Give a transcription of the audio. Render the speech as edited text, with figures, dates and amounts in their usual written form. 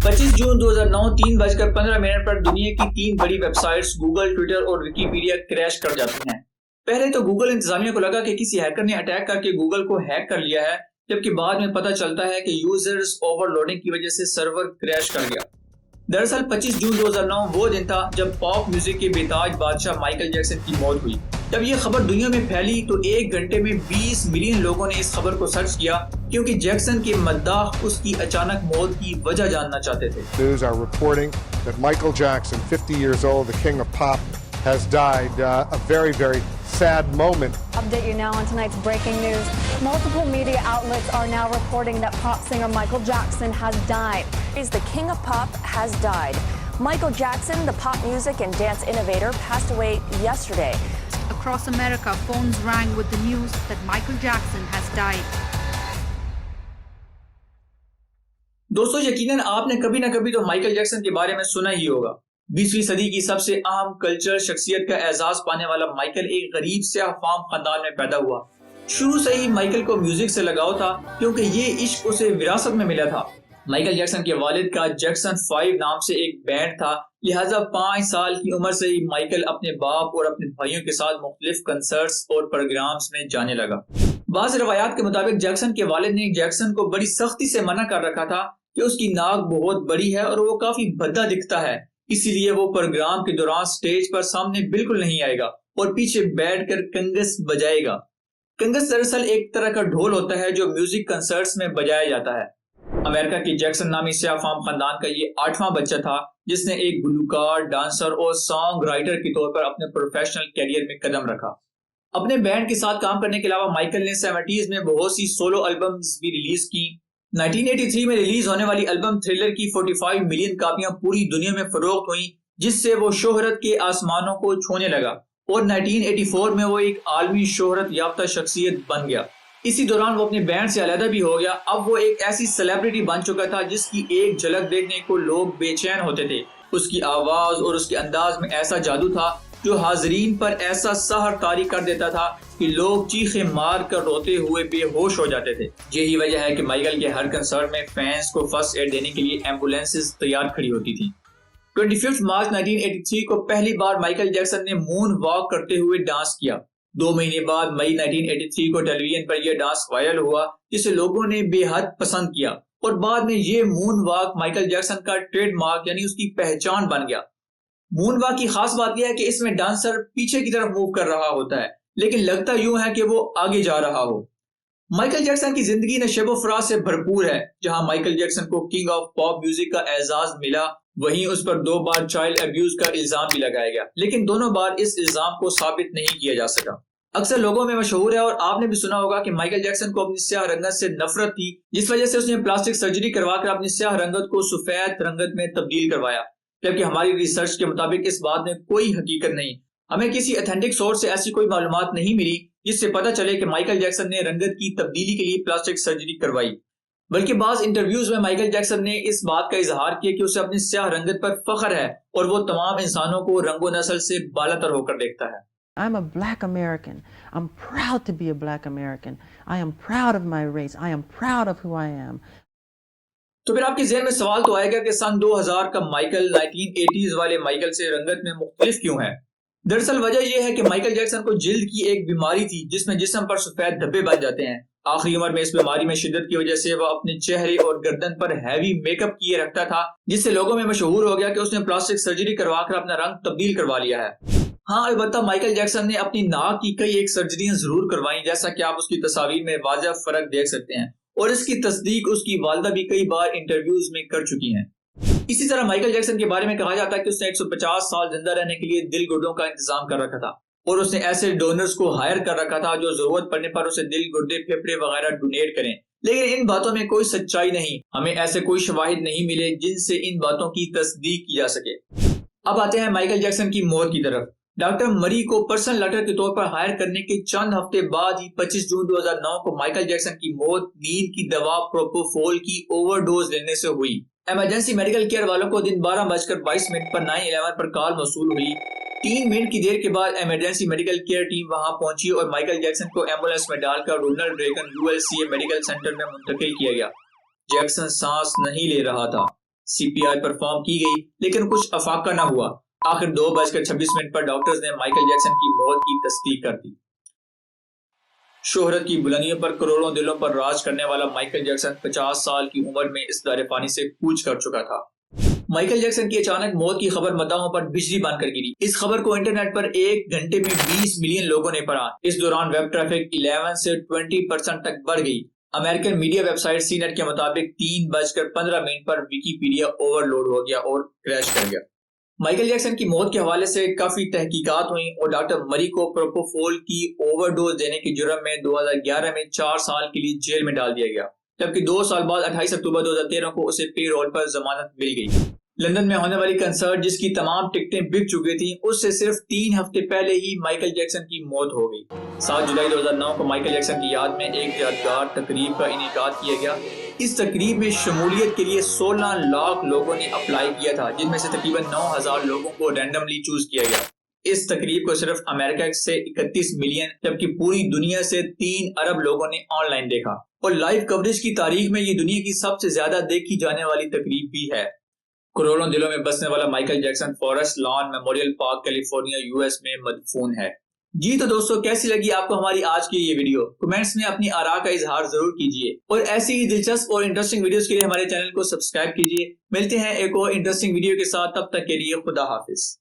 25 जून 2009 3:15 पर दुनिया की 3 बड़ी वेबसाइट्स गूगल, ट्विटर और विकिपीडिया क्रैश कर जाती हैं। पहले तो गूगल इंतजामिया को लगा कि किसी हैकर ने अटैक करके गूगल को हैक कर लिया है, जबकि बाद में पता चलता है कि यूजर्स ओवरलोडिंग की वजह से सर्वर क्रैश कर गया। दरअसल 25 जून 2009 वो दिन था जब पॉप म्यूजिक के बेताज बादशाह माइकल जैक्सन की मौत हुई। जब ये खबर दुनिया में फैली तो एक घंटे में 20 मिलियन लोगों ने इस खबर को सर्च किया, क्योंकि जैक्सन के मद्दाह उसकी अचानक मौत की वजह जानना चाहते थे। News are reporting that Michael Jackson, 50 years old, the king of pop, has died. A very, very sad moment. Update you now on tonight's breaking news. Multiple media outlets are now reporting that pop singer Michael Jackson has died. He's the king of pop has died. Michael Jackson, the pop music and dance innovator, passed away yesterday. Across America, phones rang with the news that Michael Jackson has died. दोस्तों, यकीनन आपने कभी ना कभी तो Michael Jackson के बारे में सुना ही होगा। 20वीं सदी की सबसे अहम कल्चर शख्सियत का एजाज पाने वाला माइकल एक गरीब से अफाम खानदान में पैदा हुआ। शुरू से ही माइकल को म्यूजिक से लगाव था, क्योंकि ये इश्क उसे विरासत में मिला था। माइकल जैक्सन के वालिद का जैक्सन 5 नाम से एक बैंड था, लिहाजा 5 साल की उम्र से ही माइकल अपने बाप और अपने भाइयों के साथ मुख्तलिफ कंसर्ट्स और प्रोग्राम्स में जाने लगा। बाज़ रवायात के मुताबिक जैक्सन के वालिद ने जैक्सन को बड़ी सख्ती से मना कर रखा था कि उसकी नाक बहुत बड़ी है और वो काफी भद्दा दिखता है, इसीलिए वो प्रोग्राम के दौरान स्टेज पर सामने बिल्कुल नहीं आएगा और पीछे बैठकर कंगस बजाएगा। कंगस दरअसल एक तरह का ढोल होता है जो म्यूजिक कंसर्ट्स में बजाया जाता है। अमेरिका की जैक्सन नामी सियाफाम खानदान का ये 8वां बच्चा था जिसने एक गुलूकार, डांसर और सॉन्ग राइटर के तौर पर अपने प्रोफेशनल कैरियर में कदम रखा। अपने बैंड के साथ काम करने के अलावा माइकल ने 70s में बहुत सी सोलो एल्बम्स भी रिलीज की। 1983 में रिलीज होने वाली एल्बम थ्रिलर की 45 मिलियन कापियां पूरी दुनिया में फरोख्त हुई, जिससे वो शोहरत के आसमानों को छूने लगा और 1984 में वो एक आलमी शोहरत याफ्ता शख्सियत बन गया। इसी दौरान वो अपने बैंड से अलहदा भी हो गया। अब वो एक ऐसी सेलिब्रिटी बन चुका था जिसकी एक झलक देखने को लोग बेचैन होते थे। उसकी आवाज और उसके अंदाज में ऐसा जादू था जो हाजरीन पर ऐसा सहर तारी कर देता था कि लोग चीखे मार कर रोते हुए बेहोश हो जाते थे। यही वजह है कि माइकल के हर कंसर्ट में फैंस को फर्स्ट एड देने के लिए एम्बुलेंसेस तैयार खड़ी होती थी। 25 मार्च 1983 को पहली बार माइकल जैक्सन ने मून वॉक करते हुए डांस किया। 2 महीने बाद मई 1983 को टेलीविजन पर यह डांस वायरल हुआ, जिसे लोगों ने बेहद पसंद किया और बाद में ये मून वॉक माइकल जैक्सन का ट्रेडमार्क यानी उसकी पहचान बन गया। मून वॉक की खास बात यह है कि इसमें डांसर पीछे की तरफ मूव कर रहा होता है, लेकिन लगता यूं है कि वो आगे जा रहा हो। माइकल जैक्सन की जिंदगी नशेबो फराज से भरपूर है। जहां माइकल जैक्सन को किंग ऑफ पॉप म्यूजिक का एजाज मिला, वहीं उस पर 2 बार चाइल्ड अब्यूज का इल्जाम भी लगाया गया, लेकिन दोनों बार इस इल्जाम को साबित नहीं किया जा सका। अक्सर लोगों में मशहूर है और आपने भी सुना होगा कि माइकल जैक्सन को अपनी स्याह रंगत से नफरत थी, जिस वजह से उसने प्लास्टिक सर्जरी करवाकर अपनी स्याह रंगत को सफेद रंगत में तब्दील करवाया। जबकि हमारी रिसर्च के मुताबिक इस बात में कोई हकीकत नहीं, हमें किसी ऑथेंटिक सोर्स से ऐसी कोई मालूमात नहीं मिली जिससे पता चले कि माइकल जैक्सन ने रंगत की तब्दीली के लिए प्लास्टिक सर्जरी करवाई। बल्कि बाज इंटरव्यूज में माइकल जैक्सन ने इस बात का इजहार किया कि उसे अपनी स्याह रंगत पर फख्र है और वो तमाम इंसानों को रंगो नस्ल से बालातर होकर देखता है। I'm a black American. I'm proud to be a black American. I am proud of my race. I am proud of who I am. तो फिर आपके ज़हन में सवाल तो आएगा कि सन 2000 का माइकल 1980s वाले माइकल से रंगत में मुख्तलिफ क्यों है। दरअसल वजह यह है कि माइकल जैक्सन को जिल्द की एक बीमारी थी जिसमें जिस्म पर सफेद धब्बे बन जाते हैं। आखिरी उम्र में इस बीमारी में शिद्दत की वजह से वह अपने चेहरे और गर्दन पर हैवी मेकअप किए रखता था, जिससे लोगों में मशहूर हो गया कि उसने प्लास्टिक सर्जरी करवाकर अपना रंग तब्दील करवा लिया है। हाँ, अलबत्ता माइकल जैक्सन ने अपनी नाक की कई एक सर्जरियां जरूर करवाई, जैसा कि आप उसकी तस्वीर में वाज़ेह फर्क देख सकते हैं, और इसकी तस्दीक उसकी वालिदा भी कई बार इंटरव्यूज में कर चुकी हैं। इसी तरह माइकल जैक्सन के बारे में कहा जाता है कि उसने 150 साल जिंदा रहने के लिए दिल गुर्दों का इंतजाम कर रखा था और उसने ऐसे डोनर्स को हायर कर रखा था जो जरूरत पड़ने पर उसे दिल, गुर्दे, फेफड़े वगैरह डोनेट करें। लेकिन इन बातों में कोई सच्चाई नहीं, हमें ऐसे कोई शवाहिद नहीं मिले जिनसे इन बातों की तस्दीक की जा सके। अब आते हैं माइकल जैक्सन की मौत की तरफ। डॉक्टर मरी को पर्सनल लेटर के तौर पर हायर करने के चंद हफ्ते बाद ही 25 जून 2009 को माइकल जैक्सन की मौत नींद की दवा प्रोपोफोल की ओवरडोज लेने से हुई। इमरजेंसी मेडिकल केयर वालों को दिन 12:22 पर 911 पर कॉल मौसूल हुई। 3 मिनट की देर के बाद इमरजेंसी मेडिकल केयर टीम वहां पहुंची और माइकल जैक्सन को एम्बुलेंस में डालकर Ronald Reagan ULCA medical centre में मुंतकिल किया गया। जैक्सन सांस नहीं ले रहा था। CPR परफॉर्म की गई लेकिन कुछ अफाका न हुआ। आखिर 2:26 पर डॉक्टर्स ने माइकल जैक्सन की मौत की तस्दीक कर दी। शोहरत की बुलंदियों पर करोड़ों दिलों पर राज करने वाला माइकल जैक्सन 50 साल की उम्र में इस दारे फानी से कूच कर चुका था। माइकल जैक्सन की अचानक मौत की खबर मदाहों पर बिजली बनकर गिरी। इस खबर को इंटरनेट पर एक घंटे में 20 मिलियन लोगों ने पढ़ा। इस दौरान वेब ट्रैफिक 11 से 20% तक बढ़ गई। अमेरिकन मीडिया वेबसाइट CNET के मुताबिक 3:15 पर विकीपीडिया ओवरलोड हो गया और क्रैश कर गया। माइकल जैक्सन की मौत के हवाले से काफी तहकीकात हुई और डॉक्टर मरी को प्रोपोफोल की ओवरडोज देने के जुर्म में 2011 में 4 साल के लिए जेल में डाल दिया गया, जबकि 2 साल बाद 28 अक्टूबर 2013 को उसे पे रोल पर जमानत मिल गई। लंदन में होने वाली कंसर्ट जिसकी तमाम टिकटें बिक चुकी थी, उससे सिर्फ 3 हफ्ते पहले ही माइकल जैक्सन की मौत हो गई। 7 जुलाई 2009 को माइकल जैक्सन की याद में एक यादगार तकरीब का इनेकाद किया गया। इस तकरीब में शमूलियत के लिए 16 लाख लोगों ने अप्लाई किया था, जिनमें से तकरीबन 9,000 लोगों को रैंडमली चूज किया गया। इस तकरीब को सिर्फ अमेरिका से 31 मिलियन जबकि पूरी दुनिया से 3 अरब लोगों ने ऑनलाइन देखा और लाइव कवरेज की तारीख में ये दुनिया की सबसे ज्यादा देखी जाने वाली तकरीब भी है। करोड़ों दिलों में बसने वाला Michael Jackson forest lawn memorial park California US में मदफून है। जी तो दोस्तों, कैसी लगी आपको हमारी आज की ये वीडियो? कमेंट्स में अपनी आरा का इजहार जरूर कीजिए और ऐसी ही दिलचस्प और इंटरेस्टिंग वीडियोस के लिए हमारे चैनल को सब्सक्राइब कीजिए। मिलते हैं एक और इंटरेस्टिंग वीडियो के साथ, तब तक के लिए खुदा हाफिज।